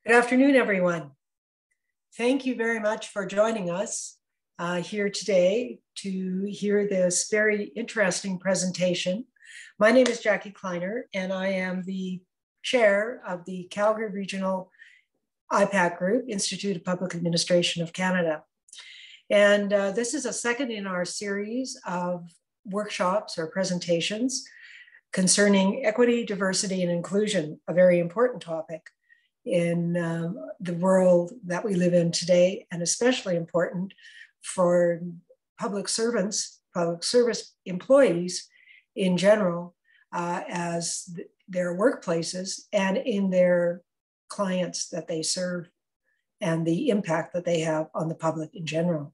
Good afternoon, everyone. Thank you very much for joining us here today to hear this very interesting presentation. My name is Jackie Kleiner, and I am the chair of the Calgary Regional IPAC Group, Institute of Public Administration of Canada. And this is a second in our series of workshops or presentations concerning equity, diversity, and inclusion, a very important topic in the world that we live in today, and especially important for public servants, public service employees in general, as their workplaces and in their clients that they serve and the impact that they have on the public in general.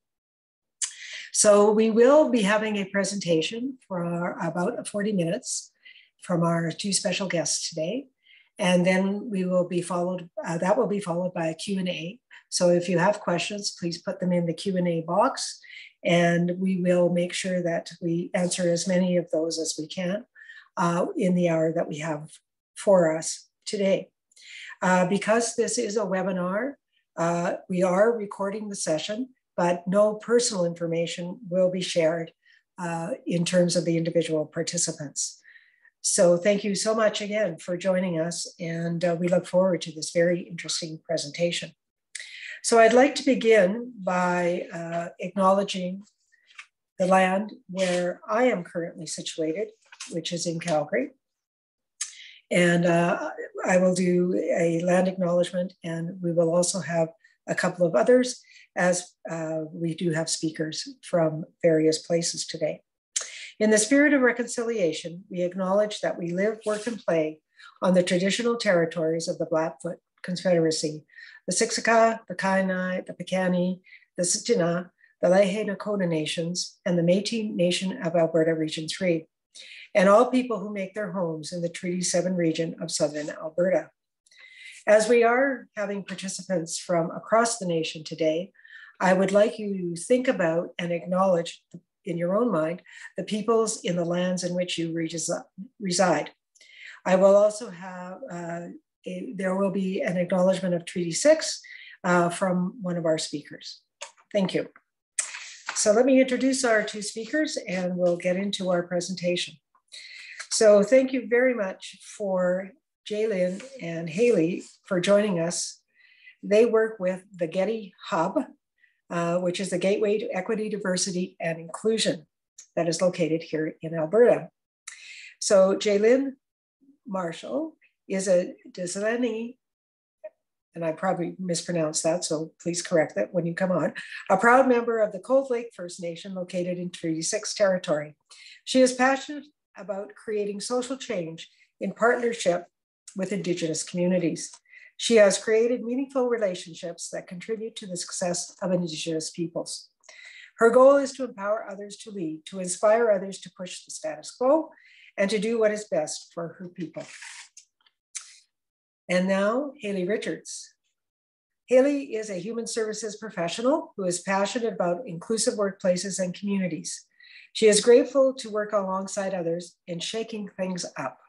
So we will be having a presentation for about 40 minutes from our two special guests today. And then we will be followed, that will be followed by a Q&A. So if you have questions, please put them in the Q&A box, and we will make sure that we answer as many of those as we can in the hour that we have for us today. Because this is a webinar, we are recording the session, but no personal information will be shared in terms of the individual participants. So thank you so much again for joining us, and we look forward to this very interesting presentation. So I'd like to begin by acknowledging the land where I am currently situated, which is in Calgary. And I will do a land acknowledgement, and we will also have a couple of others, as we do have speakers from various places today. In the spirit of reconciliation, we acknowledge that we live, work, and play on the traditional territories of the Blackfoot Confederacy, the Siksika, the Kainai, the Piikani, the Tsuut'ina, the Lehigh Nakota Nations, and the Métis Nation of Alberta Region 3, and all people who make their homes in the Treaty 7 region of Southern Alberta. As we are having participants from across the nation today, I would like you to think about and acknowledge in your own mind the peoples in the lands in which you reside. I will also have, there will be an acknowledgement of Treaty 6 from one of our speakers. Thank you. So let me introduce our two speakers and we'll get into our presentation. So thank you very much for Jaylene and Haley for joining us. They work with the GEDI Hub, which is the Gateway to Equity, Diversity, and Inclusion that is located here in Alberta. So Jaylene Martial is a Denesuline, and I probably mispronounced that, so please correct that when you come on, a proud member of the Cold Lake First Nation located in Treaty 6 territory. She is passionate about creating social change in partnership with Indigenous communities. She has created meaningful relationships that contribute to the success of Indigenous peoples. Her goal is to empower others to lead, to inspire others to push the status quo, and to do what is best for her people. And now, Haley Richards. Haley is a human services professional who is passionate about inclusive workplaces and communities. She is grateful to work alongside others in shaking things up.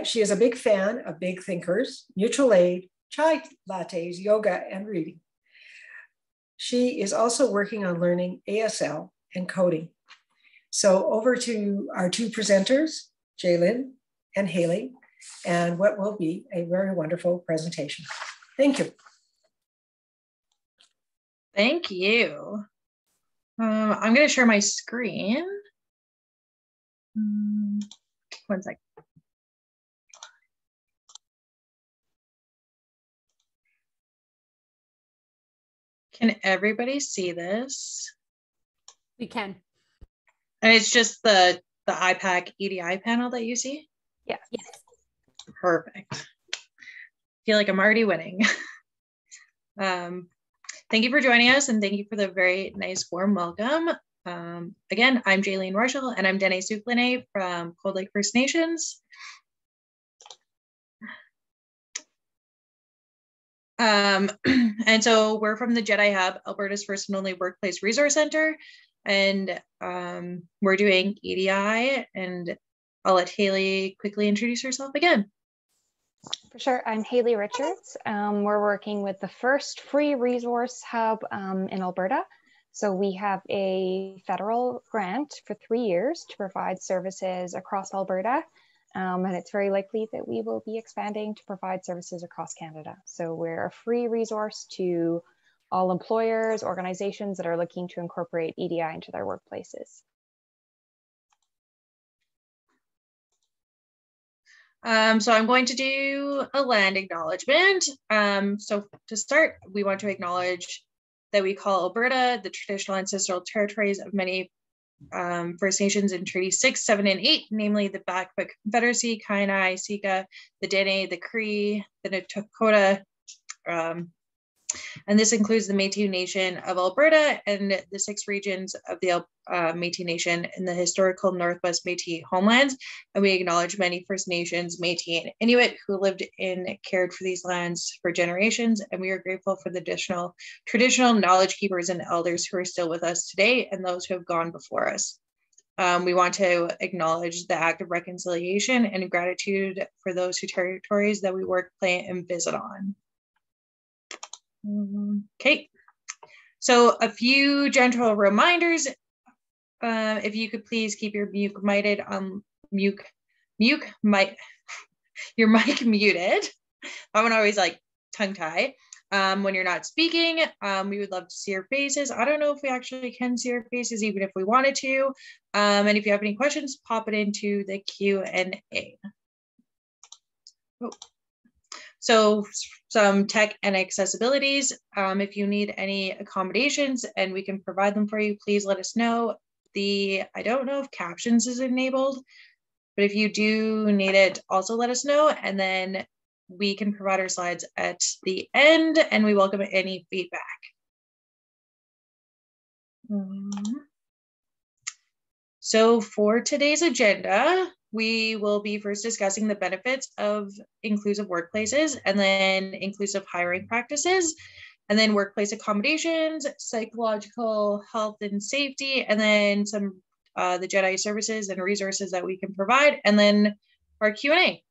She is a big fan of big thinkers, mutual aid, chai lattes, yoga, and reading. She is also working on learning ASL and coding. So over to our two presenters, Jaylene and Haley, and what will be a very wonderful presentation. Thank you. Thank you. I'm going to share my screen. One second. Can everybody see this? We can. And it's just the IPAC EDI panel that you see? Yeah. Yes. Perfect. I feel like I'm already winning. Thank you for joining us, and thank you for the very nice warm welcome. Again, I'm Jaylene Martial, and I'm Denesuline from Cold Lake First Nations. And so we're from the GEDI Hub, Alberta's first and only workplace resource center. And we're doing EDI, and I'll let Haley quickly introduce herself again. For sure. I'm Haley Richards. We're working with the first free resource hub in Alberta. So we have a federal grant for 3 years to provide services across Alberta. And it's very likely that we will be expanding to provide services across Canada. So we're a free resource to all employers, organizations that are looking to incorporate EDI into their workplaces. So I'm going to do a land acknowledgement. So to start, we want to acknowledge that we call Alberta the traditional ancestral territories of many First Nations in Treaty 6, 7, and 8, namely the Blackfoot Confederacy, Kainai, Sika, the Dene, the Cree, the Dakota, and this includes the Métis Nation of Alberta and the 6 regions of the Métis Nation in the historical Northwest Métis homelands. And we acknowledge many First Nations, Métis, and Inuit who lived and cared for these lands for generations. And we are grateful for the additional traditional knowledge keepers and elders who are still with us today and those who have gone before us. We want to acknowledge the act of reconciliation and gratitude for those territories that we work, play, and visit on. Okay, so a few gentle reminders. If you could please keep your mic muted. Your mic muted. I would always like tongue tie when you're not speaking. We would love to see your faces. I don't know if we actually can see your faces, even if we wanted to. And if you have any questions, pop it into the Q&A. Oh. So some tech and accessibilities. If you need any accommodations and we can provide them for you, please let us know. I don't know if captions is enabled, but if you do need it, also let us know. And then we can provide our slides at the end and we welcome any feedback. So for today's agenda, we will be first discussing the benefits of inclusive workplaces and then inclusive hiring practices, and then workplace accommodations, psychological health and safety, and then some the GEDI services and resources that we can provide, and then our Q&A.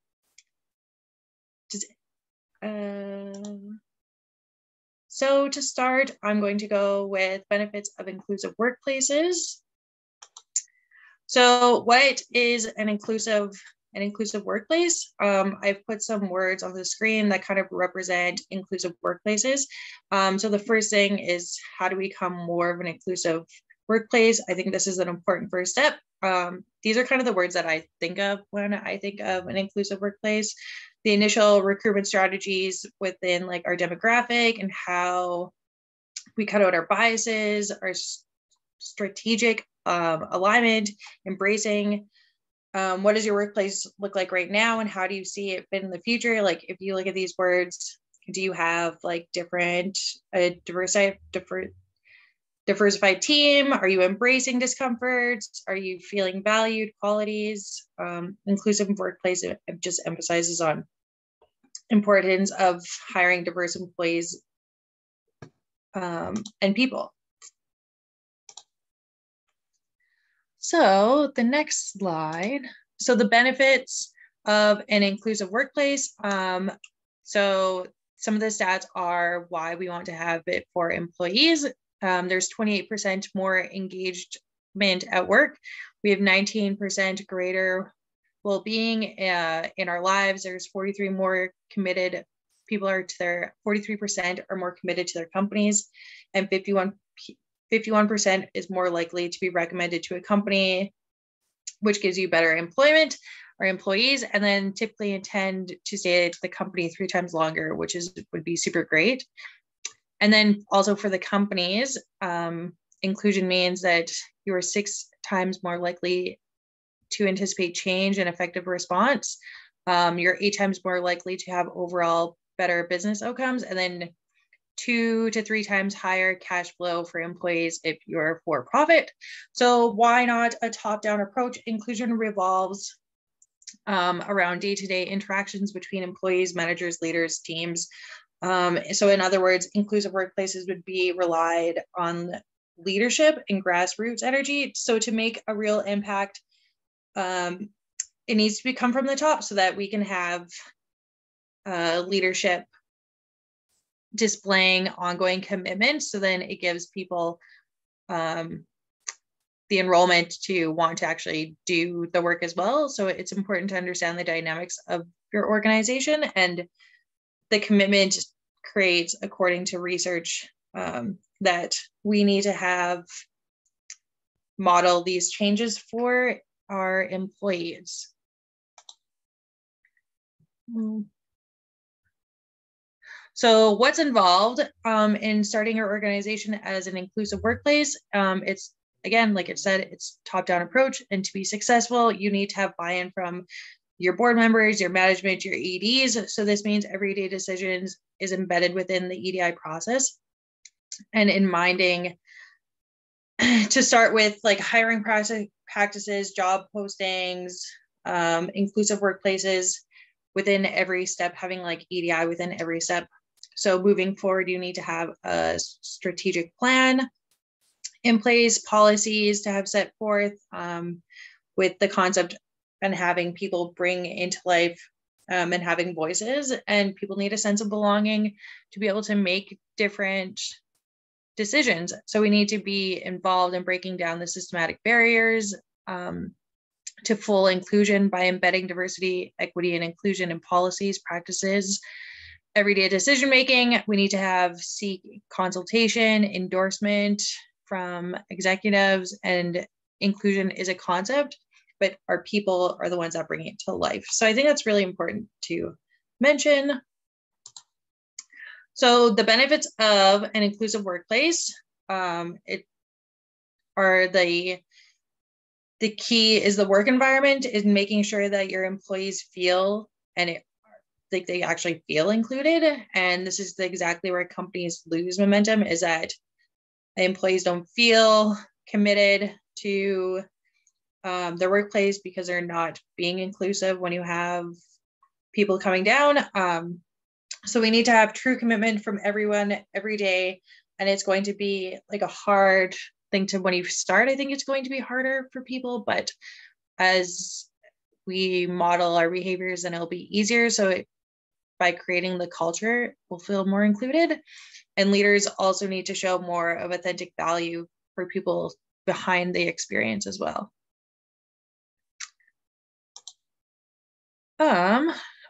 So to start, I'm going to go with benefits of inclusive workplaces. So what is an inclusive workplace? I've put some words on the screen that kind of represent inclusive workplaces. So the first thing is, how to become more of an inclusive workplace? I think this is an important first step. These are kind of the words that I think of when I think of an inclusive workplace. The initial recruitment strategies within like our demographic and how we cut out our biases, our strategic alignment, embracing what does your workplace look like right now and how do you see it fit in the future? Like if you look at these words, do you have like different diversified team? Are you embracing discomforts? Are you feeling valued qualities? Inclusive workplace, it just emphasizes on importance of hiring diverse employees and people. So the next slide. So the benefits of an inclusive workplace. So some of the stats are why we want to have it for employees. There's 28% more engagement at work. We have 19% greater well-being in our lives. There's 43 more committed people 43% are more committed to their companies, and 51% is more likely to be recommended to a company, which gives you better employment or employees, and then typically intend to stay at the company 3 times longer, which would be super great. And then also for the companies, inclusion means that you are 6 times more likely to anticipate change and effective response. You're 8 times more likely to have overall better business outcomes, and then 2 to 3 times higher cash flow for employees if you're for profit. So why not a top-down approach? Inclusion revolves around day-to-day interactions between employees, managers, leaders, teams. So in other words, inclusive workplaces would be relied on leadership and grassroots energy. So to make a real impact, it needs to come from the top so that we can have leadership displaying ongoing commitment. So then it gives people the enrollment to want to actually do the work as well. So it's important to understand the dynamics of your organization, and the commitment creates, according to research, that we need to have model these changes for our employees. So what's involved in starting your organization as an inclusive workplace? It's, again, like it said, it's top-down approach, and to be successful, you need to have buy-in from your board members, your management, your EDs. So this means everyday decisions is embedded within the EDI process. And in minding, to start with, like hiring practices, job postings, inclusive workplaces within every step, having like EDI within every step. So moving forward, you need to have a strategic plan in place, policies to have set forth, with the concept and having people bring into life and having voices. And people need a sense of belonging to be able to make different decisions. So we need to be involved in breaking down the systematic barriers to full inclusion by embedding diversity, equity, and inclusion in policies, practices, everyday decision making. We need to seek consultation, endorsement from executives, and inclusion is a concept, but our people are the ones that bring it to life. So I think that's really important to mention. So the benefits of an inclusive workplace, the key is the work environment, is making sure that your employees feel like they actually feel included. And this is exactly where companies lose momentum, is that employees don't feel committed to their workplace because they're not being inclusive when you have people coming down. So we need to have true commitment from everyone every day. And it's going to be like a hard thing to, when you start, I think it's going to be harder for people, but as we model our behaviors, then it'll be easier. So by creating the culture, we'll feel more included. And leaders also need to show more of authentic value for people behind the experience as well.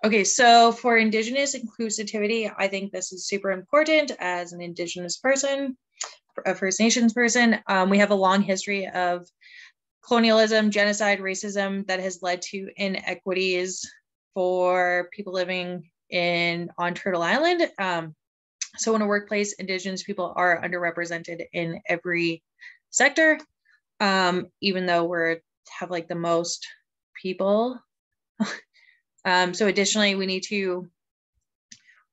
Okay, so for Indigenous inclusivity, I think this is super important as an Indigenous person, a First Nations person. We have a long history of colonialism, genocide, racism that has led to inequities for people living on Turtle Island. So in a workplace, Indigenous people are underrepresented in every sector, even though we have like the most people. So additionally, we need to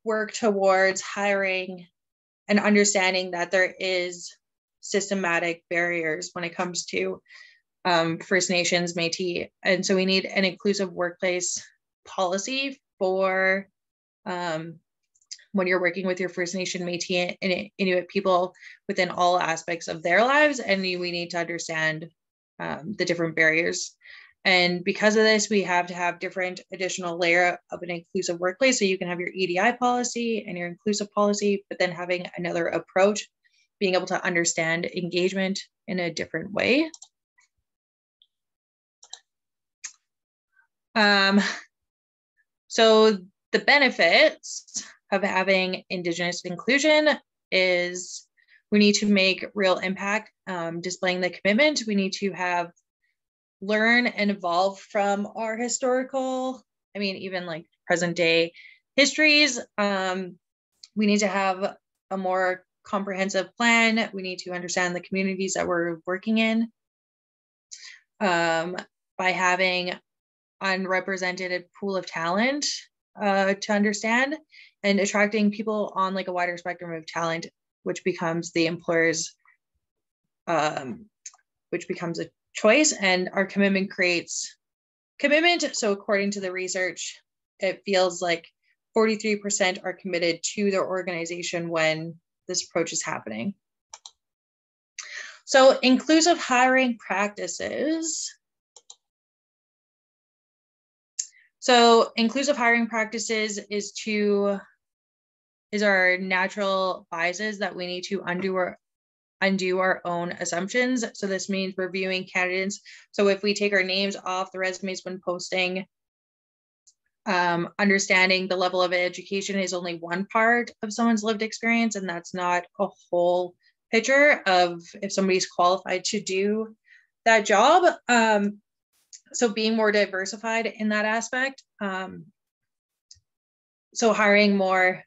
work towards hiring and understanding that there is systematic barriers when it comes to First Nations, Métis. And so we need an inclusive workplace policy for when you're working with your First Nation, Métis, and Inuit people within all aspects of their lives. And we need to understand the different barriers. And because of this, we have to have different additional layer of an inclusive workplace. So you can have your EDI policy and your inclusive policy, but then having another approach, being able to understand engagement in a different way. So the benefits of having Indigenous inclusion is we need to make real impact, displaying the commitment. We need to learn and evolve from our historical, even like present day histories. We need to have a more comprehensive plan. We need to understand the communities that we're working in. By having unrepresented pool of talent to understand, and attracting people on like a wider spectrum of talent, which becomes the employer's, which becomes a choice, and our commitment creates commitment. So according to the research, it feels like 43% are committed to their organization when this approach is happening. So inclusive hiring practices. So inclusive hiring practices is our natural biases that we need to undo our own assumptions. So this means reviewing candidates. So if we take our names off the resumes when posting, understanding the level of education is only one part of someone's lived experience, and that's not a whole picture of if somebody's qualified to do that job. So being more diversified in that aspect. So hiring more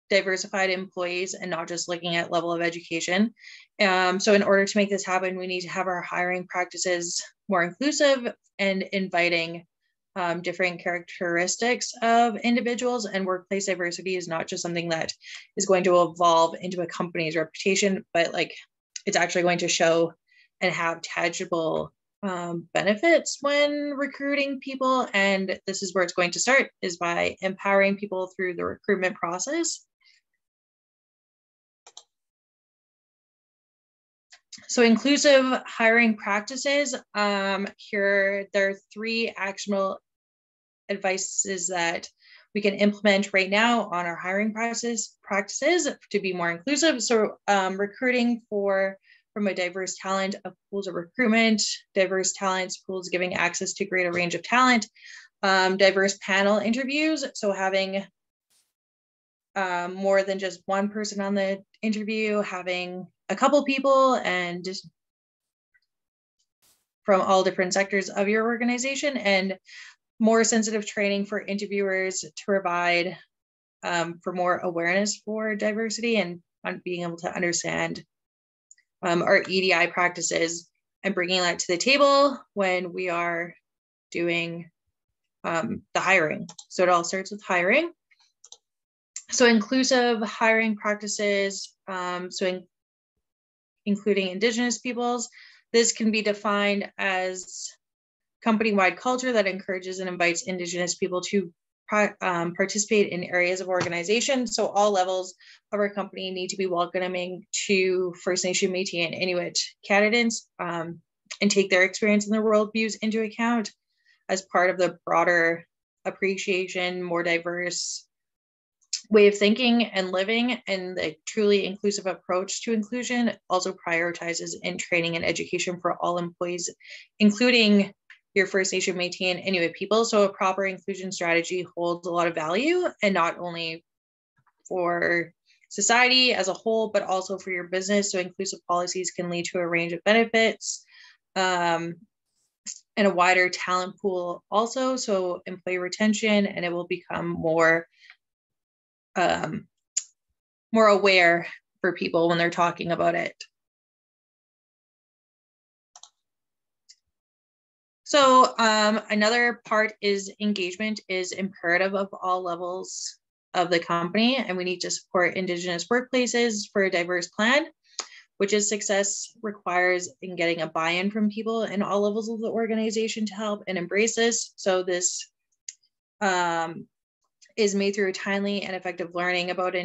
diversified employees and not just looking at level of education. So in order to make this happen, we need to have our hiring practices more inclusive and inviting different characteristics of individuals, and workplace diversity is not just something that is going to evolve into a company's reputation, but like it's actually going to show and have tangible benefits when recruiting people. And this is where it's going to start, is by empowering people through the recruitment process. So inclusive hiring practices, here there are 3 actionable advices that we can implement right now on our hiring practices to be more inclusive. So recruiting from a diverse talent of pools of recruitment, diverse talents pools giving access to greater range of talent, diverse panel interviews. So having more than just one person on the interview, having a couple people and just from all different sectors of your organization, and more sensitive training for interviewers to provide for more awareness for diversity and on being able to understand our EDI practices and bringing that to the table when we are doing the hiring. So it all starts with hiring. So inclusive hiring practices, including Indigenous peoples. This can be defined as company-wide culture that encourages and invites Indigenous people to participate in areas of organization. So all levels of our company need to be welcoming to First Nation, Métis, and Inuit candidates and take their experience and their worldviews into account as part of the broader appreciation, more diverse way of thinking and living, and the truly inclusive approach to inclusion also prioritizes in training and education for all employees, including your First Nation, Métis, and Inuit people. So a proper inclusion strategy holds a lot of value, and not only for society as a whole, but also for your business. So inclusive policies can lead to a range of benefits and a wider talent pool also. So employee retention, and it will become more aware for people when they're talking about it. So another part is engagement is imperative of all levels of the company, and we need to support Indigenous workplaces for a diverse plan, which is success requires in getting a buy-in from people in all levels of the organization to help and embrace this. So this is made through timely and effective learning about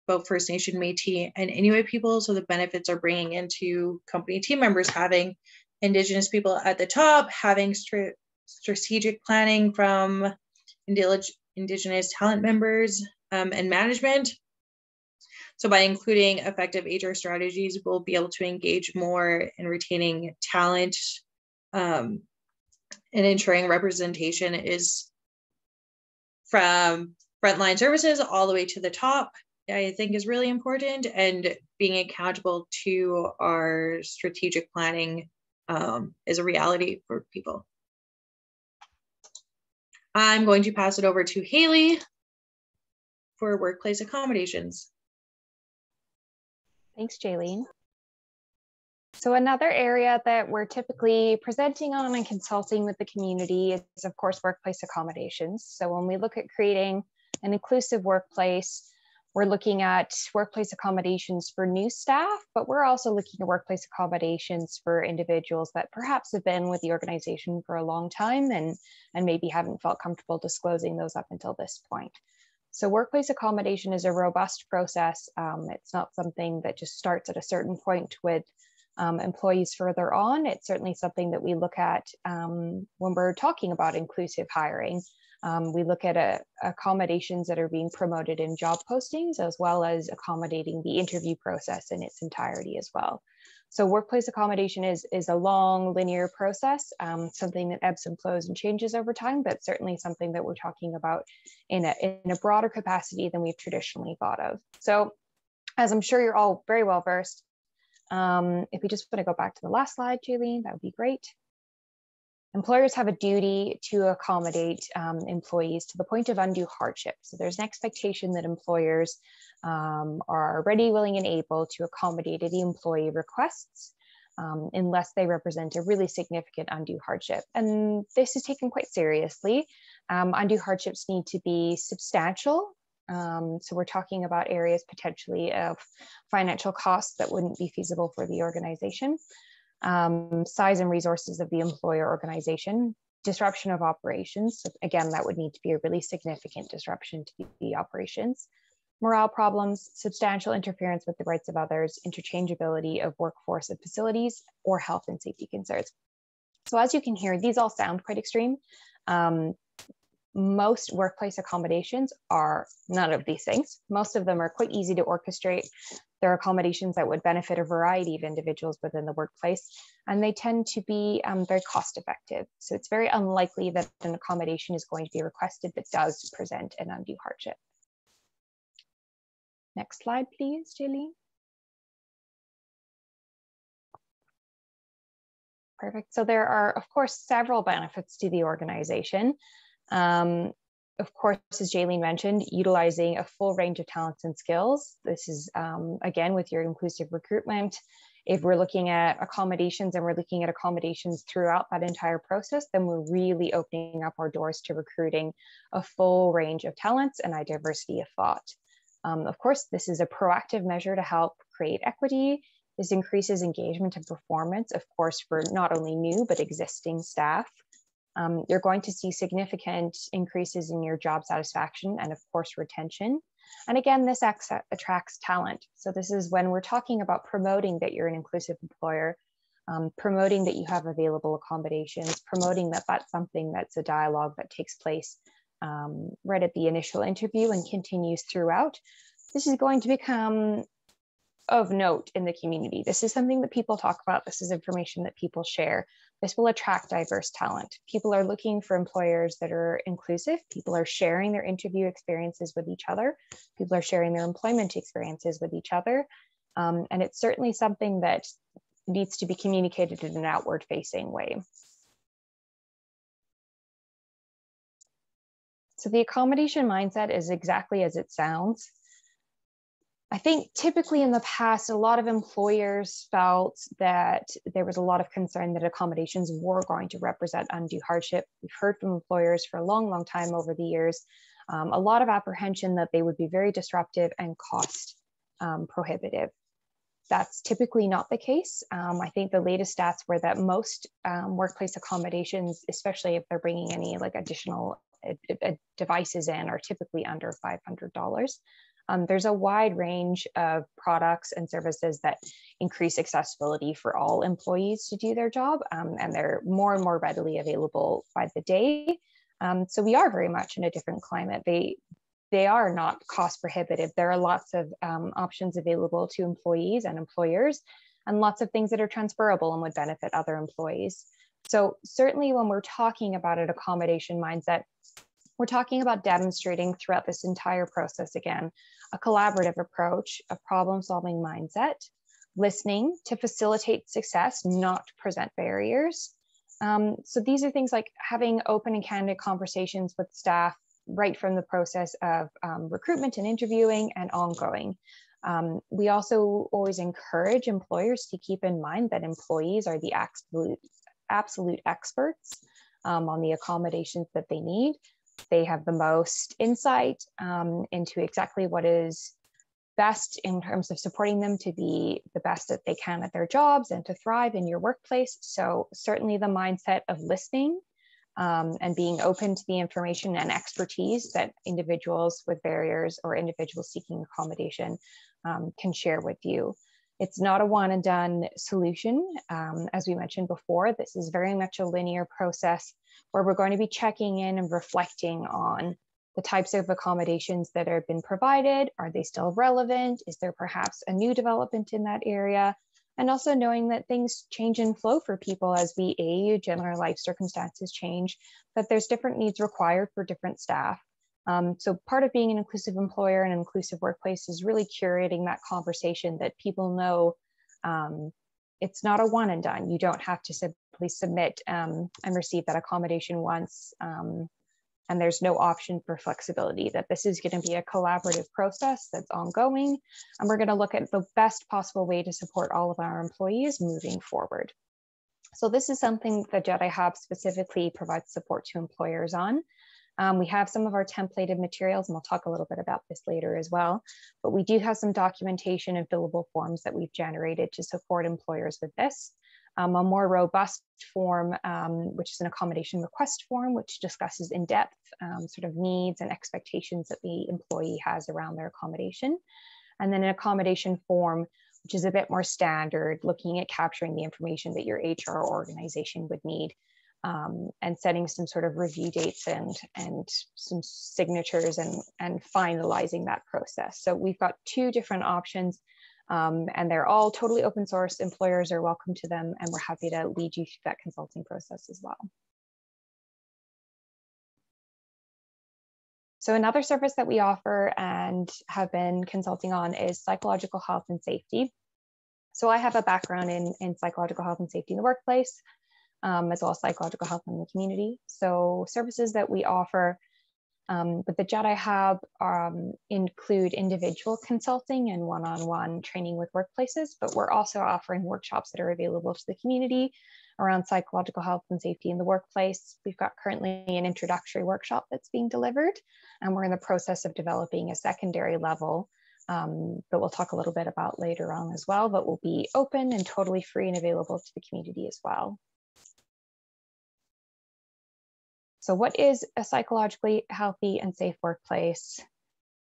both First Nation, Métis, and Inuit people. So the benefits are bringing into company team members, having Indigenous people at the top, having strategic planning from Indigenous talent members and management. So by including effective HR strategies, we'll be able to engage more in retaining talent and ensuring representation is from frontline services all the way to the top, I think is really important, and being accountable to our strategic planning is a reality for people. I'm going to pass it over to Haley for workplace accommodations. Thanks, Jaylene. So another area that we're typically presenting on and consulting with the community is, of course, workplace accommodations. So when we look at creating an inclusive workplace, we're looking at workplace accommodations for new staff, but we're also looking at workplace accommodations for individuals that perhaps have been with the organization for a long time and maybe haven't felt comfortable disclosing those up until this point. So workplace accommodation is a robust process. It's not something that just starts at a certain point with employees further on. It's certainly something that we look at when we're talking about inclusive hiring. We look at accommodations that are being promoted in job postings, as well as accommodating the interview process in its entirety as well. So workplace accommodation is a long linear process, something that ebbs and flows and changes over time, but certainly something that we're talking about in a broader capacity than we've traditionally thought of. So as I'm sure you're all very well versed, if we just want to go back to the last slide, Jaylene, that would be great. Employers have a duty to accommodate employees to the point of undue hardship. So there's an expectation that employers are ready, willing, and able to accommodate any employee requests unless they represent a really significant undue hardship. And this is taken quite seriously. Undue hardships need to be substantial. So we're talking about areas potentially of financial costs that wouldn't be feasible for the organization. Size and resources of the employer organization, disruption of operations. So again, that would need to be a really significant disruption to the operations. Morale problems, substantial interference with the rights of others, interchangeability of workforce and facilities, or health and safety concerns. So as you can hear, these all sound quite extreme. Most workplace accommodations are none of these things. Most of them are quite easy to orchestrate. They're accommodations that would benefit a variety of individuals within the workplace, and they tend to be very cost effective. So it's very unlikely that an accommodation is going to be requested that does present an undue hardship. Next slide, please, Jaylene. Perfect. So there are, of course, several benefits to the organization. Of course, as Jaylene mentioned, utilizing a full range of talents and skills. This is, again, with your inclusive recruitment. If we're looking at accommodations and we're looking at accommodations throughout that entire process, then we're really opening up our doors to recruiting a full range of talents and a diversity of thought. Of course, this is a proactive measure to help create equity. This increases engagement and performance, of course, for not only new, but existing staff. You're going to see significant increases in your job satisfaction and, of course, retention. And again, this attracts talent. So this is when we're talking about promoting that you're an inclusive employer, promoting that you have available accommodations, promoting that that's something that's a dialogue that takes place right at the initial interview and continues throughout. This is going to become of note in the community. This is something that people talk about. This is information that people share. This will attract diverse talent. People are looking for employers that are inclusive. People are sharing their interview experiences with each other. People are sharing their employment experiences with each other. And it's certainly something that needs to be communicated in an outward facing way. So the accommodation mindset is exactly as it sounds. I think typically in the past, a lot of employers felt that there was a lot of concern that accommodations were going to represent undue hardship. We've heard from employers for a long, long time over the years, a lot of apprehension that they would be very disruptive and cost prohibitive. That's typically not the case. I think the latest stats were that most workplace accommodations, especially if they're bringing any like additional devices in, are typically under $500. There's a wide range of products and services that increase accessibility for all employees to do their job, and they're more and more readily available by the day. So we are very much in a different climate. They are not cost prohibitive. There are lots of options available to employees and employers, and lots of things that are transferable and would benefit other employees. So certainly when we're talking about an accommodation mindset, we're talking about demonstrating throughout this entire process, again, a collaborative approach, a problem-solving mindset, listening to facilitate success, not to present barriers. So these are things like having open and candid conversations with staff right from the process of recruitment and interviewing and ongoing. We also always encourage employers to keep in mind that employees are the absolute experts on the accommodations that they need. They have the most insight into exactly what is best in terms of supporting them to be the best that they can at their jobs and to thrive in your workplace. So certainly the mindset of listening and being open to the information and expertise that individuals with barriers or individuals seeking accommodation can share with you. It's not a one and done solution. As we mentioned before, this is very much a linear process where we're going to be checking in and reflecting on the types of accommodations that have been provided. Are they still relevant? Is there perhaps a new development in that area? And also knowing that things change and flow for people as we age and our life circumstances change, that there's different needs required for different staff. So part of being an inclusive employer and an inclusive workplace is really curating that conversation that people know it's not a one and done. You don't have to simply submit and receive that accommodation once, and there's no option for flexibility, that this is going to be a collaborative process that's ongoing, and we're going to look at the best possible way to support all of our employees moving forward. So this is something the GEDI Hub specifically provides support to employers on. We have some of our templated materials, and we'll talk a little bit about this later as well, but we do have some documentation and fillable forms that we've generated to support employers with this. A more robust form, which is an accommodation request form, which discusses in depth sort of needs and expectations that the employee has around their accommodation. And then an accommodation form, which is a bit more standard, looking at capturing the information that your HR organization would need, and setting some sort of review dates and some signatures and finalizing that process. So we've got two different options. And they're all totally open source. Employers are welcome to them, and we're happy to lead you through that consulting process as well. So another service that we offer and have been consulting on is psychological health and safety. So I have a background in psychological health and safety in the workplace, as well as psychological health in the community. So services that we offer with the GEDI Hub include individual consulting and one-on-one training with workplaces, but we're also offering workshops that are available to the community around psychological health and safety in the workplace. We've got currently an introductory workshop that's being delivered, and we're in the process of developing a secondary level that we'll talk a little bit about later on as well, but will be open and totally free and available to the community as well. So what is a psychologically healthy and safe workplace?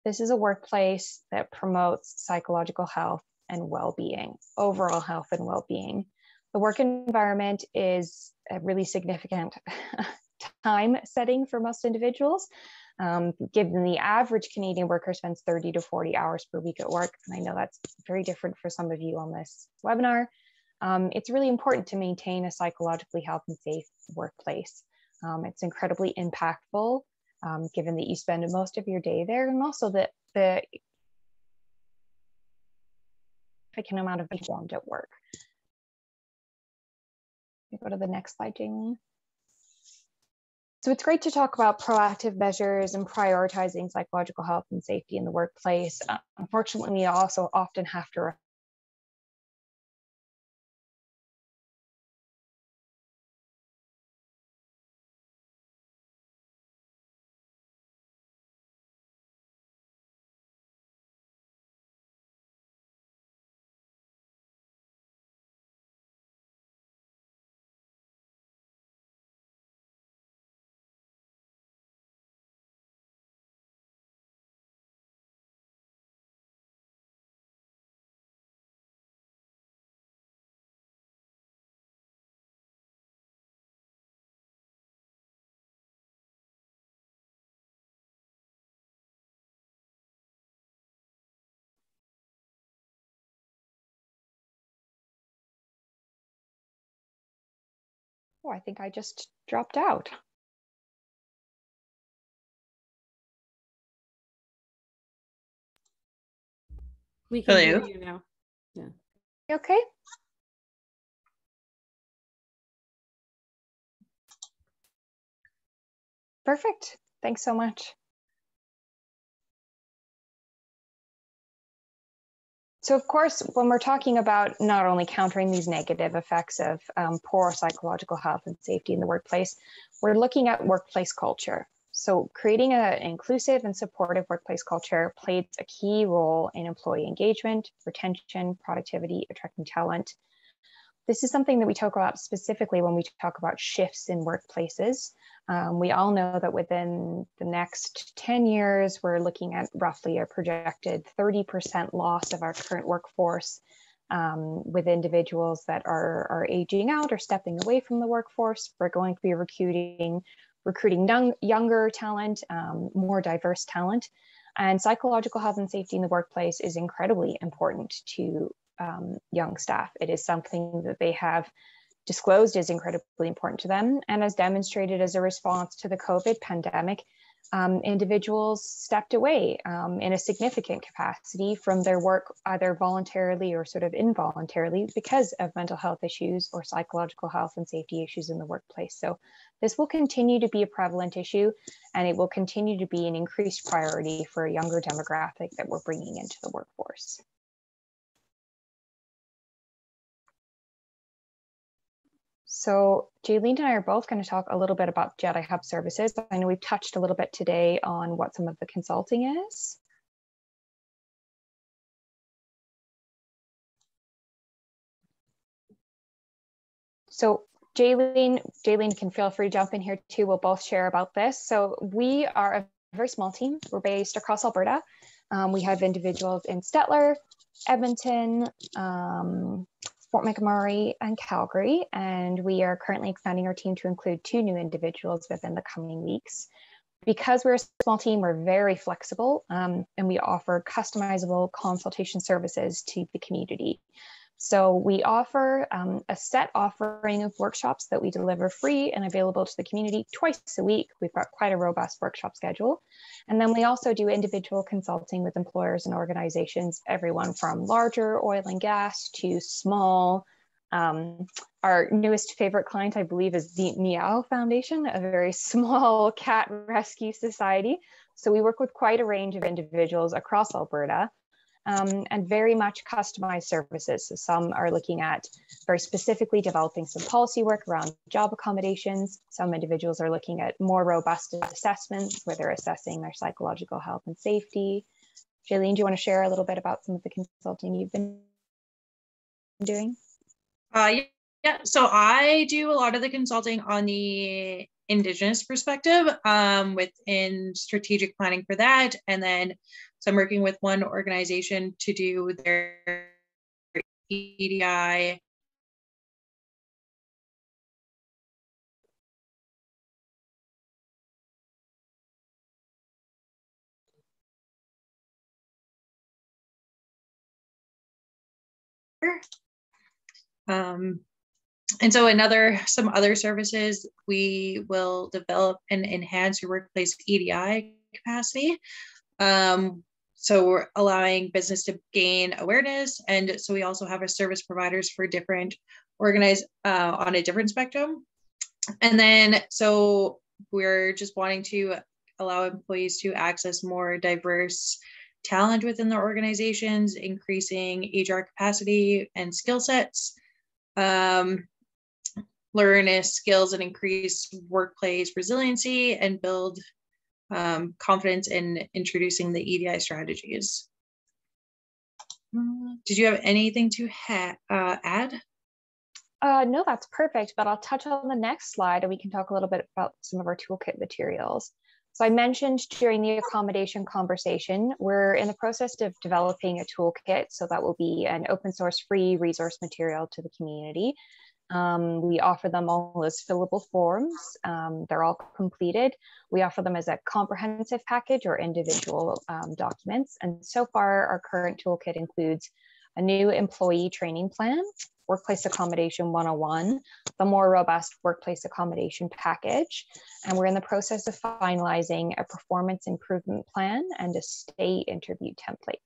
This is a workplace that promotes psychological health and well-being, overall health and well-being. The work environment is a really significant time setting for most individuals. Given the average Canadian worker spends 30 to 40 hours per week at work, and I know that's very different for some of you on this webinar, it's really important to maintain a psychologically healthy and safe workplace. It's incredibly impactful, given that you spend most of your day there, and also the significant amount of performed at work. Go to the next slide, Jaylene. So it's great to talk about proactive measures and prioritizing psychological health and safety in the workplace. Unfortunately, we also often have to Oh, I think I just dropped out. We can hear Hello. you now. Yeah. Okay. Perfect. Thanks so much. So of course, when we're talking about not only countering these negative effects of poor psychological health and safety in the workplace, we're looking at workplace culture. So creating an inclusive and supportive workplace culture plays a key role in employee engagement, retention, productivity, attracting talent. This is something that we talk about specifically when we talk about shifts in workplaces. We all know that within the next 10 years, we're looking at roughly a projected 30% loss of our current workforce with individuals that are aging out or stepping away from the workforce. We're going to be recruiting younger talent, more diverse talent. And psychological health and safety in the workplace is incredibly important to young staff. It is something that they have disclosed is incredibly important to them. And as demonstrated as a response to the COVID pandemic, individuals stepped away in a significant capacity from their work, either voluntarily or sort of involuntarily, because of mental health issues or psychological health and safety issues in the workplace. So this will continue to be a prevalent issue, and it will continue to be an increased priority for a younger demographic that we're bringing into the workforce. So Jaylene and I are both going to talk a little bit about GEDI Hub services. I know we've touched a little bit today on what some of the consulting is. So Jaylene can feel free to jump in here too. We'll both share about this. So we are a very small team. We're based across Alberta. We have individuals in Stettler, Edmonton, Fort McMurray, and Calgary, and we are currently expanding our team to include 2 new individuals within the coming weeks. Because we're a small team, we're very flexible, and we offer customizable consultation services to the community. So we offer a set offering of workshops that we deliver free and available to the community twice a week. We've got quite a robust workshop schedule. And then we also do individual consulting with employers and organizations, everyone from larger oil and gas to small. Our newest favorite client, I believe, is the Meow Foundation, a very small cat rescue society. So we work with quite a range of individuals across Alberta. And very much customized services. So some are looking at very specifically developing some policy work around job accommodations. Some individuals are looking at more robust assessments where they're assessing their psychological health and safety. Jaylene, do you want to share a little bit about some of the consulting you've been doing? Yeah, so I do a lot of the consulting on the Indigenous perspective within strategic planning for that. And then so I'm working with one organization to do their EDI. And so some other services, we will develop and enhance your workplace EDI capacity. So we're allowing business to gain awareness. And so we also have our service providers for different organized on a different spectrum. And then, so we're just wanting to allow employees to access more diverse talent within their organizations, increasing HR capacity and skill sets, learn skills and increase workplace resiliency, and build confidence in introducing the EDI strategies. Did you have anything to add? No, that's perfect, but I'll touch on the next slide and we can talk a little bit about some of our toolkit materials. So I mentioned during the accommodation conversation, we're in the process of developing a toolkit. So that will be an open source free resource material to the community. We offer them all as fillable forms. They're all completed. We offer them as a comprehensive package or individual documents. And so far, our current toolkit includes a new employee training plan, Workplace Accommodation 101, the more robust Workplace Accommodation package. And we're in the process of finalizing a performance improvement plan and a stay interview template.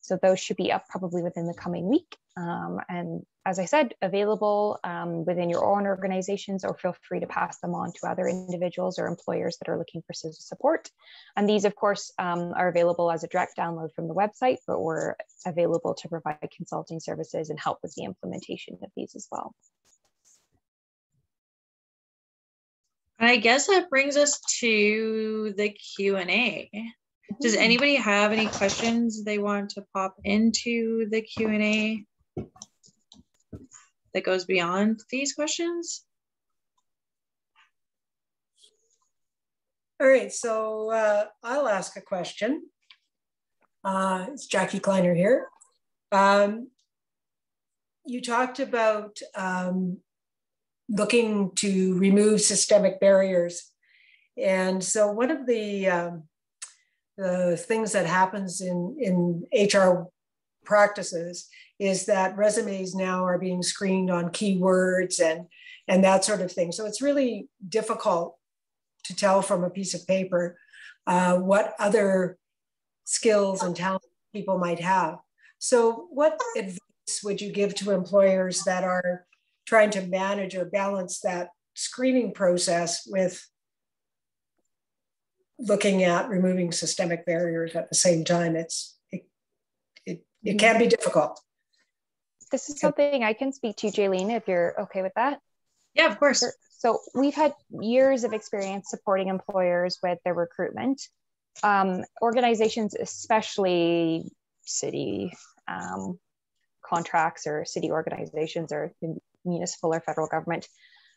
So those should be up probably within the coming week. And as I said, available within your own organizations, or feel free to pass them on to other individuals or employers that are looking for support. And these, of course, are available as a direct download from the website, but we're available to provide consulting services and help with the implementation of these as well. I guess that brings us to the Q&A. Does anybody have any questions they want to pop into the Q&A that goes beyond these questions? All right, so I'll ask a question. It's Jackie Kleiner here. you talked about looking to remove systemic barriers. And so one of the things that happens in HR practices is that resumes now are being screened on keywords and that sort of thing. So it's really difficult to tell from a piece of paper what other skills and talents people might have. So what advice would you give to employers that are trying to manage or balance that screening process with looking at removing systemic barriers at the same time? It can be difficult. This is something I can speak to, Jaylene, if you're okay with that. Yeah, of course. So we've had years of experience supporting employers with their recruitment. Organizations, especially city contracts or city organizations or municipal or federal government,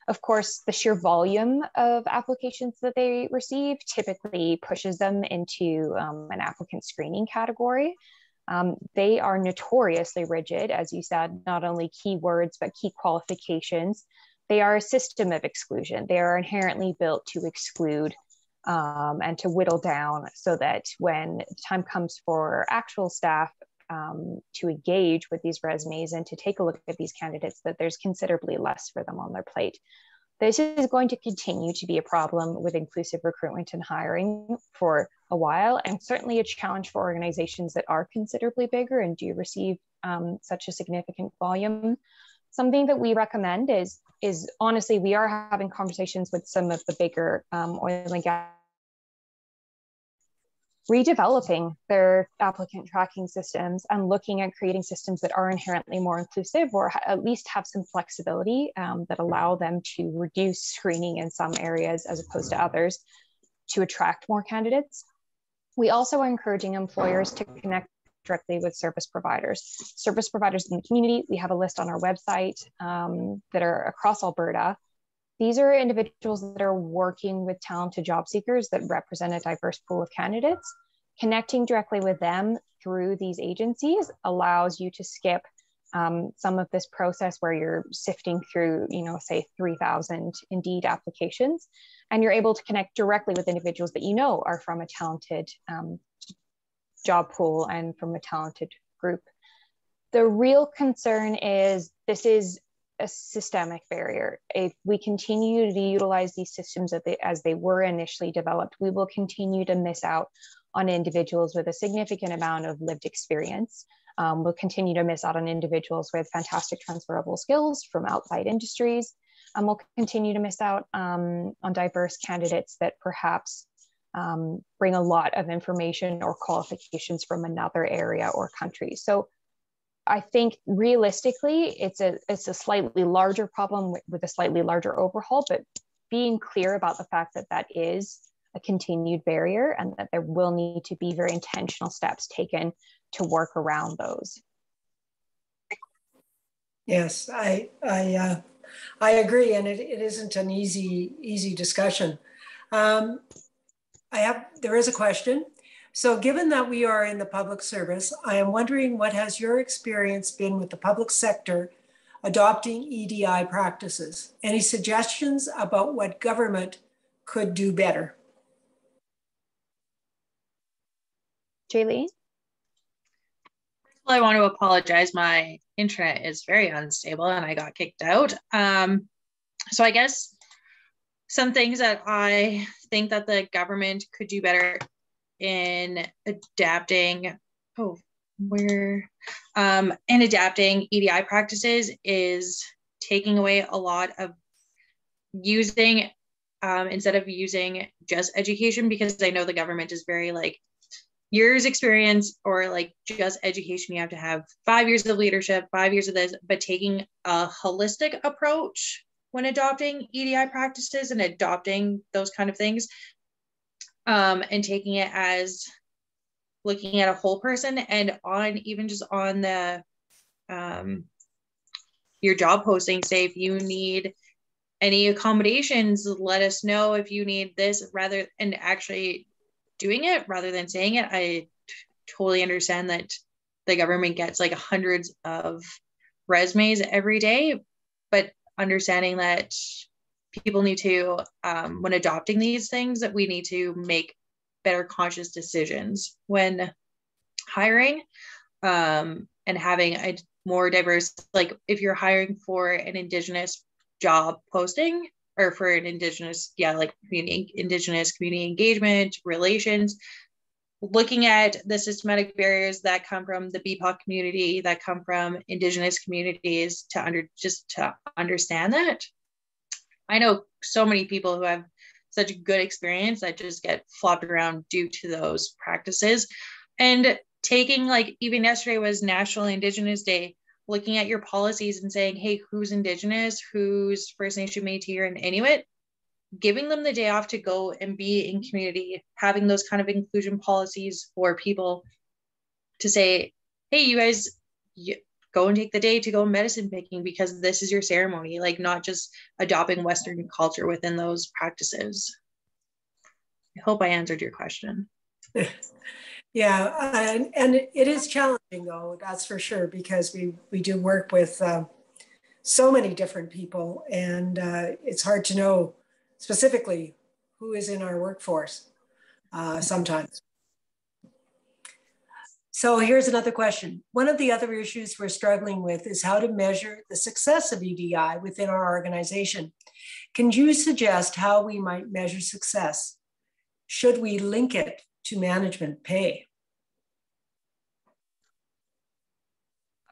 of course, the sheer volume of applications that they receive typically pushes them into an applicant screening category. They are notoriously rigid, as you said, not only keywords, but key qualifications. They are a system of exclusion. They are inherently built to exclude and to whittle down so that when the time comes for actual staff to engage with these resumes and to take a look at these candidates, that there's considerably less for them on their plate. This is going to continue to be a problem with inclusive recruitment and hiring for a while, and certainly a challenge for organizations that are considerably bigger and do receive such a significant volume. Something that we recommend is honestly, we are having conversations with some of the bigger oil and gas, redeveloping their applicant tracking systems and looking at creating systems that are inherently more inclusive, or at least have some flexibility that allow them to reduce screening in some areas as opposed to others to attract more candidates. We also are encouraging employers to connect directly with service providers. Service providers in the community, we have a list on our website that are across Alberta. These are individuals that are working with talented job seekers that represent a diverse pool of candidates. Connecting directly with them through these agencies allows you to skip some of this process where you're sifting through, say 3,000 Indeed applications, and you're able to connect directly with individuals that are from a talented job pool and from a talented group. The real concern is this is a systemic barrier. If we continue to utilize these systems as they were initially developed, we will continue to miss out on individuals with a significant amount of lived experience. We'll continue to miss out on individuals with fantastic transferable skills from outside industries. And we'll continue to miss out on diverse candidates that perhaps bring a lot of information or qualifications from another area or country. So I think realistically, it's a slightly larger problem with a slightly larger overhaul, but being clear about the fact that that is a continued barrier and that there will need to be very intentional steps taken to work around those. Yes, I agree, and it isn't an easy discussion. There is a question. So given that we are in the public service, I am wondering, what has your experience been with the public sector adopting EDI practices? Any suggestions about what government could do better? Well, Jaylene? I want to apologize. My internet is very unstable and I got kicked out. So I guess some things that I think that the government could do better in adapting EDI practices is taking away a lot of using instead of using just education, because I know the government is very like years experience or like just education. You have to have 5 years of leadership, 5 years of this, but taking a holistic approach when adopting EDI practices and adopting those kind of things, and taking it as looking at a whole person, and on even just on the your job posting, say if you need any accommodations, let us know if you need this, rather, and actually doing it rather than saying it. I totally understand that the government gets like hundreds of resumes every day, but understanding that people need to, when adopting these things, that we need to make better conscious decisions when hiring, and having a more diverse, like if you're hiring for an Indigenous job posting or for an Indigenous, like Indigenous community engagement relations, looking at the systematic barriers that come from the BIPOC community, that come from Indigenous communities, to understand that. I know so many people who have such a good experience that just get flopped around due to those practices. And taking, like, even yesterday was National Indigenous Day, looking at your policies and saying, hey, who's Indigenous, who's First Nation, Métis, and Inuit, giving them the day off to go and be in community, having those kind of inclusion policies for people to say, hey, you guys, go and take the day to go medicine picking because this is your ceremony, like not just adopting Western culture within those practices. I hope I answered your question. Yeah, and it is challenging though, that's for sure, because we do work with so many different people, and it's hard to know specifically who is in our workforce sometimes. So here's another question. One of the other issues we're struggling with is how to measure the success of EDI within our organization. Can you suggest how we might measure success? Should we link it to management pay?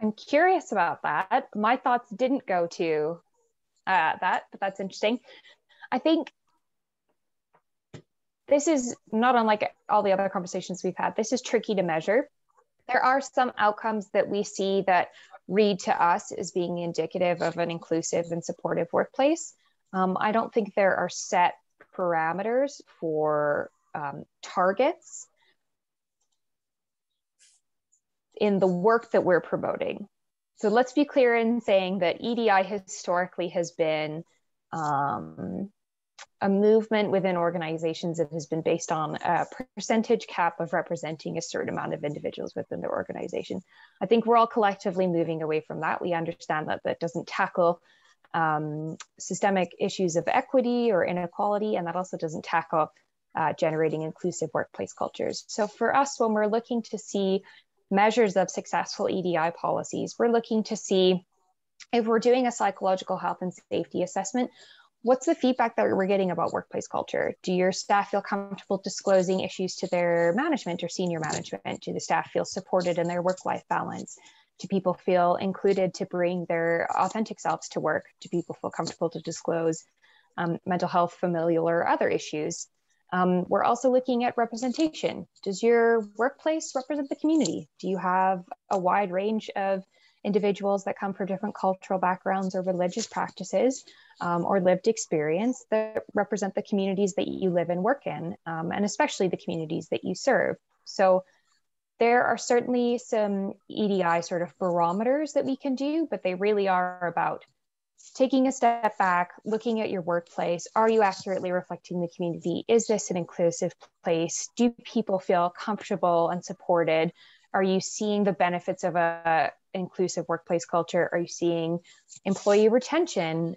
I'm curious about that. My thoughts didn't go to that, but that's interesting. I think this is not unlike all the other conversations we've had. This is tricky to measure. There are some outcomes that we see that read to us as being indicative of an inclusive and supportive workplace. I don't think there are set parameters for targets in the work that we're promoting. So let's be clear in saying that EDI historically has been a movement within organizations that has been based on a percentage cap of representing a certain amount of individuals within their organization. I think we're all collectively moving away from that. We understand that that doesn't tackle systemic issues of equity or inequality, and that also doesn't tackle generating inclusive workplace cultures. So for us, when we're looking to see measures of successful EDI policies, we're looking to see if we're doing a psychological health and safety assessment, what's the feedback that we're getting about workplace culture? Do your staff feel comfortable disclosing issues to their management or senior management? Do the staff feel supported in their work-life balance? Do people feel included to bring their authentic selves to work? Do people feel comfortable to disclose mental health, familial, or other issues? We're also looking at representation. Does your workplace represent the community? Do you have a wide range of individuals that come from different cultural backgrounds or religious practices or lived experience that represent the communities that you live and work in, and especially the communities that you serve? So there are certainly some EDI sort of barometers that we can do, but they really are about taking a step back, looking at your workplace. Are you accurately reflecting the community? Is this an inclusive place? Do people feel comfortable and supported? Are you seeing the benefits of a inclusive workplace culture? Are you seeing employee retention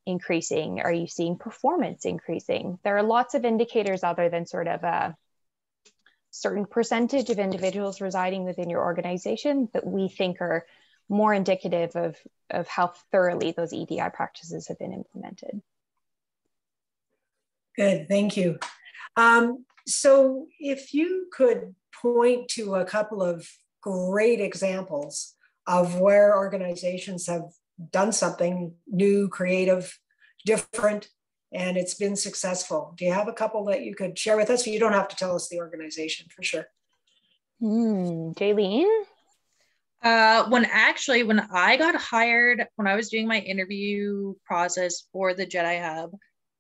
increasing? Are you seeing performance increasing? There are lots of indicators other than sort of a certain percentage of individuals residing within your organization that we think are more indicative of how thoroughly those EDI practices have been implemented. Good, thank you. So if you could point to a couple of great examples of where organizations have done something new, creative, different, and it's been successful. Do you have a couple that you could share with us? You don't have to tell us the organization for sure. Jaylene? When I got hired, when I was doing my interview process for the GEDI Hub,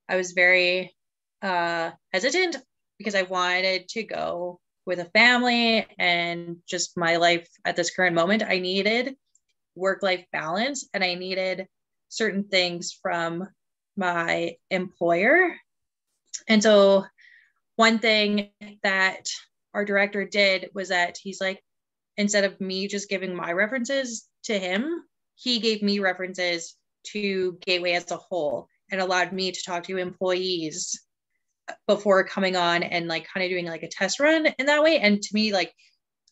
I was very hesitant because I wanted to go with a family and just my life at this current moment. I needed work-life balance and I needed certain things from my employer. And so one thing that our director did was that he's like, instead of me just giving my references to him, he gave me references to Gateway as a whole and allowed me to talk to employees before coming on and like kind of doing like a test run in that way. And to me, like,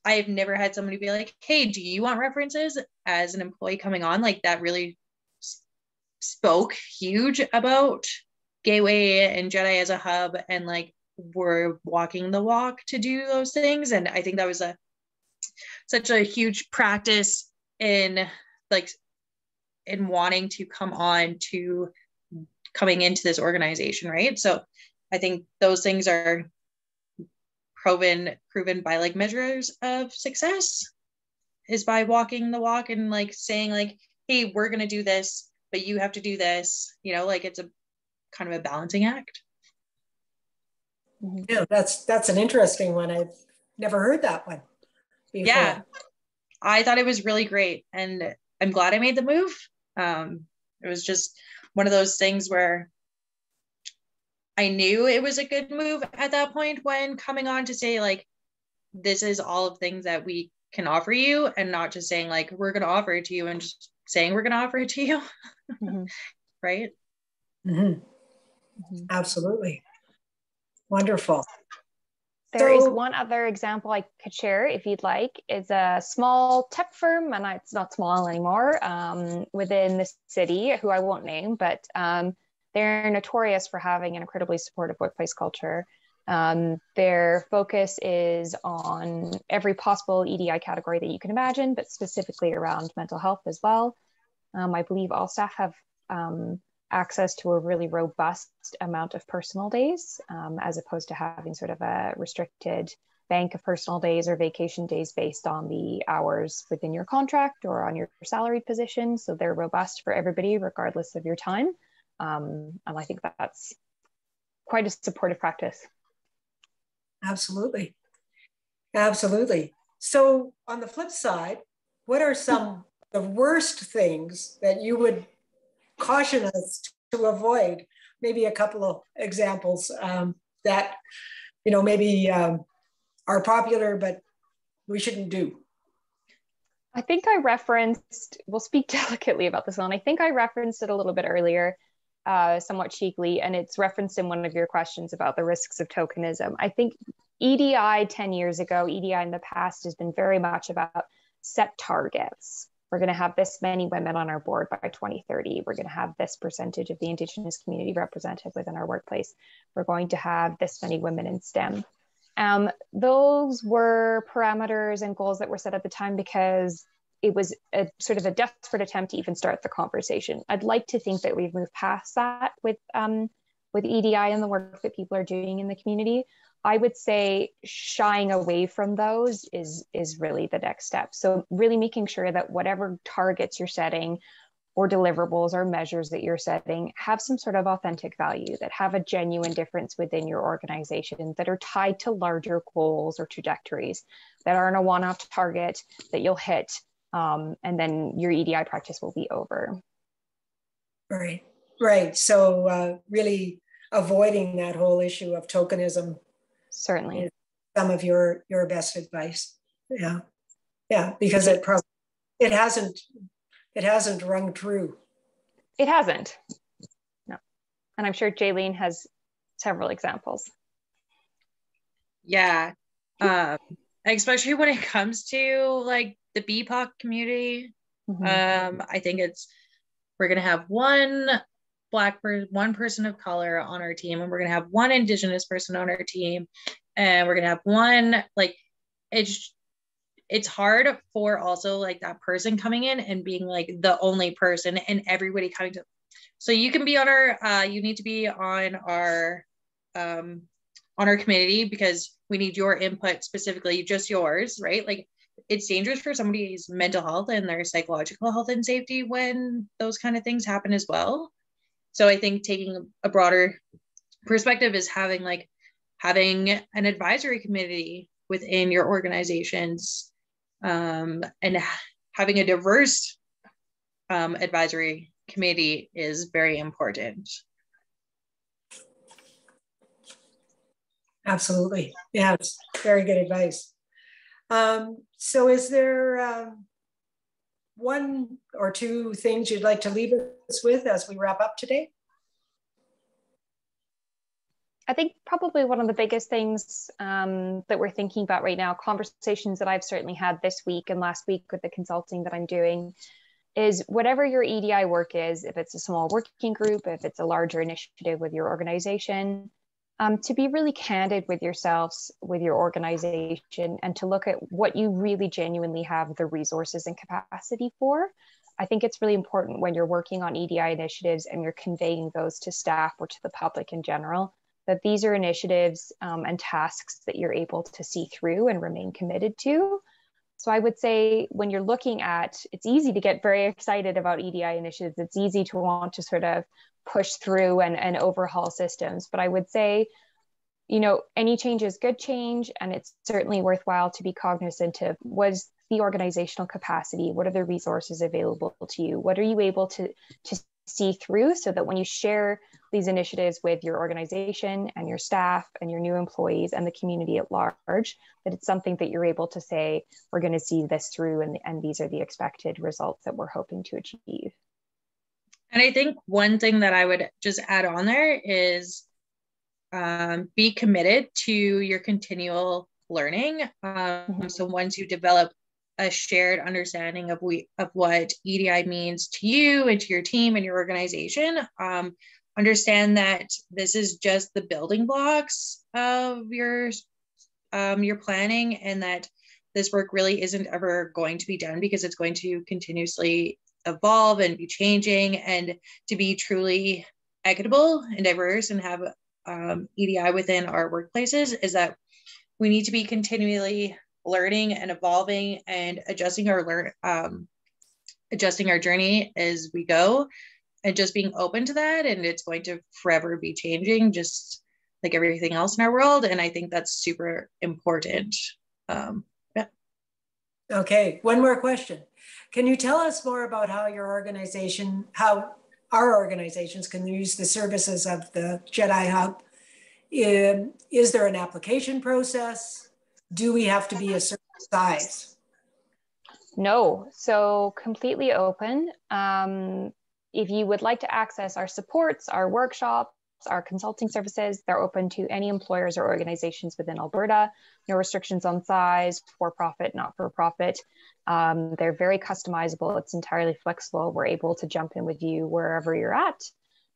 I have never had somebody be like, hey, do you want references as an employee coming on? Like that really spoke huge about Gateway and GEDI as a hub, and like we're walking the walk to do those things. And I think that was such a huge practice in like in wanting to come on to coming into this organization, right? So I think those things are proven by like measures of success is by walking the walk and like saying like, hey, we're going to do this, but you have to do this, you know, like it's a kind of a balancing act. Yeah, that's an interesting one. I've never heard that one before. Yeah, I thought it was really great, and I'm glad I made the move. It was just one of those things where I knew it was a good move at that point when coming on to say like, this is all of things that we can offer you, and not just saying like, we're going to offer it to you and just saying we're going to offer it to you. Mm-hmm. Right? Mm-hmm. Mm-hmm. Absolutely. Wonderful. There is one other example I could share if you'd like. It's a small tech firm, and it's not small anymore, within the city, who I won't name, but they're notorious for having an incredibly supportive workplace culture. Their focus is on every possible EDI category that you can imagine, but specifically around mental health as well. I believe all staff have access to a really robust amount of personal days, as opposed to having sort of a restricted bank of personal days or vacation days based on the hours within your contract or on your salaried position. So they're robust for everybody, regardless of your time. And I think that's quite a supportive practice. Absolutely. Absolutely. So on the flip side, what are some of the worst things that you would caution us to avoid? Maybe a couple of examples that, you know, maybe are popular, but we shouldn't do. I think I referenced, we'll speak delicately about this one. I think I referenced it a little bit earlier, somewhat cheekily, and it's referenced in one of your questions about the risks of tokenism. I think EDI 10 years ago, EDI in the past has been very much about set targets. We're going to have this many women on our board by 2030. We're going to have this percentage of the Indigenous community represented within our workplace. We're going to have this many women in STEM. Those were parameters and goals that were set at the time because it was a sort of a desperate attempt to even start the conversation. I'd like to think that we've moved past that with EDI and the work that people are doing in the community. I would say shying away from those is really the next step. So really making sure that whatever targets you're setting or deliverables or measures that you're setting have some sort of authentic value, that have a genuine difference within your organization, that are tied to larger goals or trajectories, that aren't a one-off target that you'll hit, and then your EDI practice will be over. Right, right. So really avoiding that whole issue of tokenism. Certainly. Is some of your best advice. Yeah. Yeah, because it hasn't rung true. It hasn't. No. And I'm sure Jaylene has several examples. Yeah. Especially when it comes to like the BIPOC community. Mm-hmm. I think we're gonna have one one person of color on our team, and we're going to have one Indigenous person on our team, and we're going to have one, like, it's hard for also like that person coming in and being like the only person and everybody coming to, so you can be on our, you need to be on our committee because we need your input, specifically just yours, right? Like, it's dangerous for somebody's mental health and their psychological health and safety when those kind of things happen as well. So I think taking a broader perspective is having an advisory committee within your organizations, and having a diverse advisory committee is very important. Absolutely. Yeah, it's very good advice. So is there one or two things you'd like to leave us with as we wrap up today? I think probably one of the biggest things that we're thinking about right now, conversations that I've certainly had this week and last week with the consulting that I'm doing, is whatever your EDI work is, if it's a small working group, if it's a larger initiative with your organization, to be really candid with yourselves, with your organization, and to look at what you really genuinely have the resources and capacity for. I think it's really important when you're working on EDI initiatives and you're conveying those to staff or to the public in general, that these are initiatives and tasks that you're able to see through and remain committed to. So I would say when you're looking at, it's easy to get very excited about EDI initiatives. It's easy to want to sort of push through and overhaul systems. But I would say, you know, any change is good change, and it's certainly worthwhile to be cognizant of what's the organizational capacity, what are the resources available to you, what are you able to see through, so that when you share these initiatives with your organization and your staff and your new employees and the community at large, that it's something that you're able to say, we're going to see this through, and these are the expected results that we're hoping to achieve. And I think one thing that I would just add on there is be committed to your continual learning. So once you develop a shared understanding of what EDI means to you and to your team and your organization, understand that this is just the building blocks of your planning, and that this work really isn't ever going to be done, because it's going to continuously evolve and be changing. And to be truly equitable and diverse and have EDI within our workplaces, is that we need to be continually learning and evolving and adjusting our journey as we go, and just being open to that. And it's going to forever be changing, just like everything else in our world. And I think that's super important. Yeah. Okay, one more question. Can you tell us more about how how our organizations can use the services of the GEDI Hub? Is there an application process? Do we have to be a certain size? No, so completely open. If you would like to access our supports, our workshops, our consulting services, they're open to any employers or organizations within Alberta. No restrictions on size, for-profit, not-for-profit. They're very customizable. It's entirely flexible. We're able to jump in with you wherever you're at.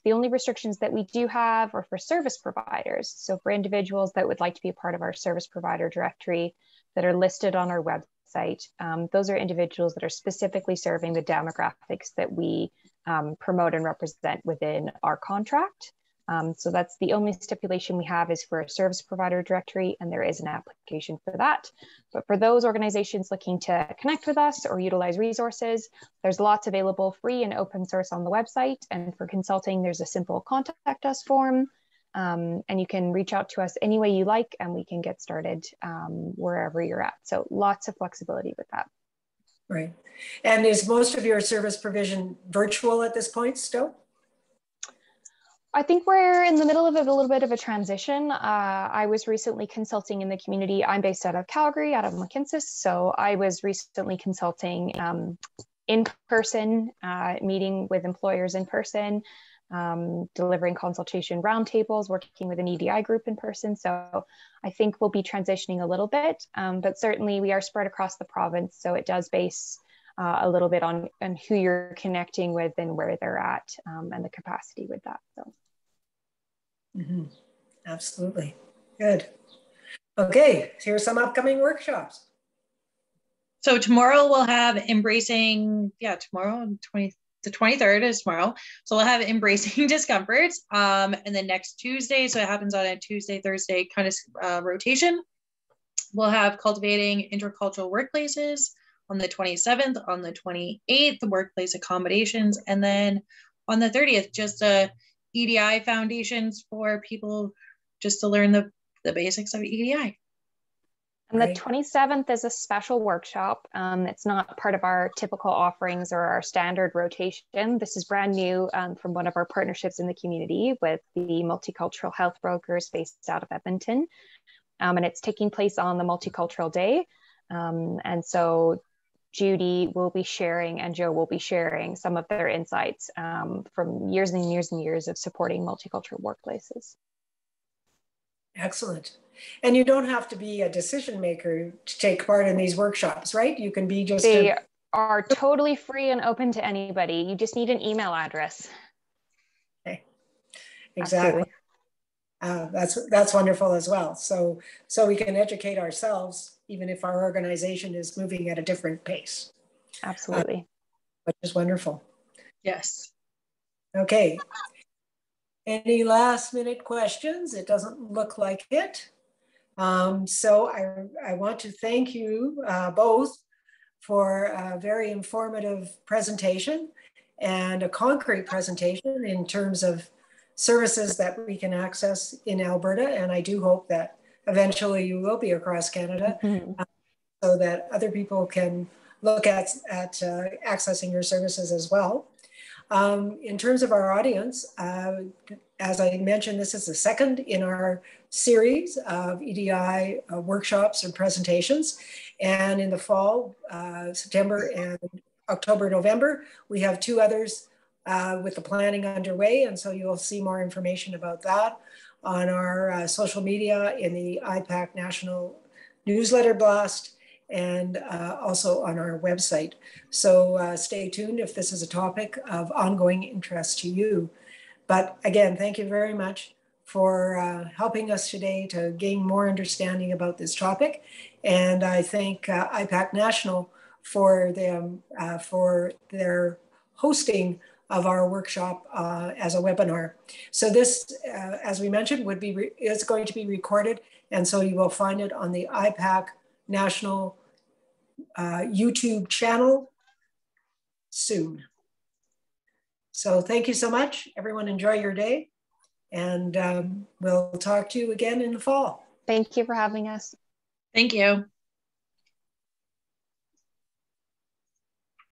The only restrictions that we do have are for service providers. So for individuals that would like to be a part of our service provider directory that are listed on our website, those are individuals that are specifically serving the demographics that we promote and represent within our contract. So that's the only stipulation we have, is for a service provider directory, and there is an application for that. But for those organizations looking to connect with us or utilize resources, there's lots available free and open source on the website. And for consulting, there's a simple contact us form, and you can reach out to us any way you like, and we can get started wherever you're at. So lots of flexibility with that. Right. And is most of your service provision virtual at this point still? I think we're in the middle of a little bit of a transition. I was recently consulting in the community. I'm based out of Calgary, out of McKinnon. So I was recently consulting in person, meeting with employers in person, delivering consultation roundtables, working with an EDI group in person. So I think we'll be transitioning a little bit, but certainly we are spread across the province. So it does base a little bit on who you're connecting with and where they're at, and the capacity with that. So. Mm-hmm. Absolutely. Good. Okay, here's some upcoming workshops. So tomorrow we'll have tomorrow, the 23rd is tomorrow. So we'll have embracing discomforts. And then next Tuesday, so it happens on a Tuesday, Thursday kind of rotation. We'll have cultivating intercultural workplaces on the 27th, on the 28th, the workplace accommodations. And then on the 30th, just EDI foundations for people just to learn the basics of EDI. And the 27th is a special workshop. It's not part of our typical offerings or our standard rotation. This is brand new from one of our partnerships in the community with the Multicultural Health Brokers based out of Edmonton. And it's taking place on the Multicultural Day. And so Judy will be sharing and Joe will be sharing some of their insights from years and years and years of supporting multicultural workplaces. Excellent. And you don't have to be a decision maker to take part in these workshops, right? You can be just They are totally free and open to anybody. You just need an email address. Okay. Exactly. That's wonderful as well. So we can educate ourselves, even if our organization is moving at a different pace. Absolutely. Which is wonderful. Yes. Okay. Any last minute questions? It doesn't look like it. So I want to thank you both for a very informative presentation and a concrete presentation in terms of services that we can access in Alberta. And I do hope that eventually you will be across Canada so that other people can look at accessing your services as well. In terms of our audience, as I mentioned, this is the second in our series of EDI workshops and presentations. And in the fall, September and October, November, we have 2 others with the planning underway. And so you'll see more information about that on our social media, in the IPAC National Newsletter Blast, and also on our website. So stay tuned if this is a topic of ongoing interest to you. But again, thank you very much for helping us today to gain more understanding about this topic. And I thank IPAC National for them for their hosting of our workshop as a webinar. So this, as we mentioned, is going to be recorded, and so you will find it on the IPAC National YouTube channel soon. So thank you so much. Everyone enjoy your day, and we'll talk to you again in the fall. Thank you for having us. Thank you.